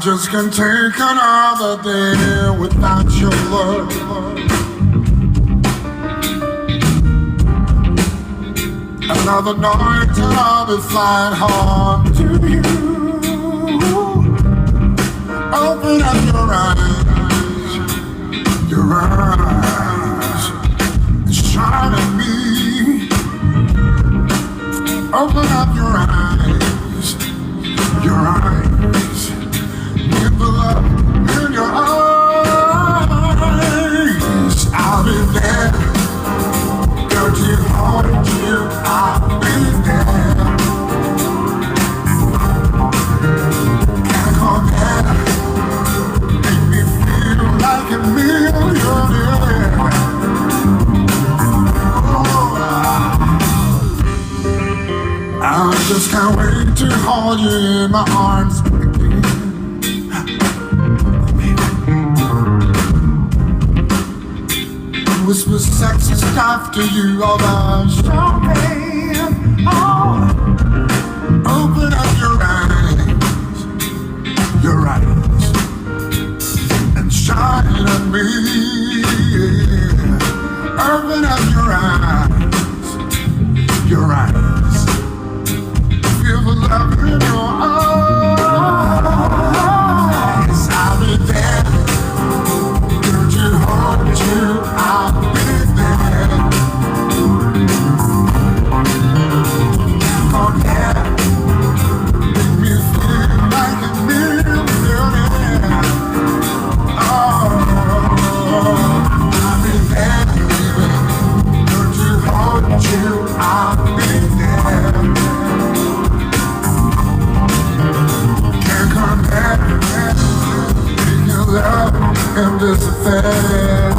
just can't take another day without your love. Another night and I'll be flying home to you. Open up your eyes, and shine at me. Open up your eyes, with the love in your eyes. I'll be there, don't you hold you, I'll be there. Can't compare, make me feel like a millionaire. I just can't wait to hold you in my arms again. Whisper sexy stuff to you, all the champagne. Oh, open up your eyes, and shine at me. Open up your eyes. Feel the love in your eyes. I'll be there. Don't you hold you? I'll be there. Oh yeah, make me feel like a millionaire. Oh, I'll be there, baby. Don't you hold you? I'll be there. Can't compare your love and this affair.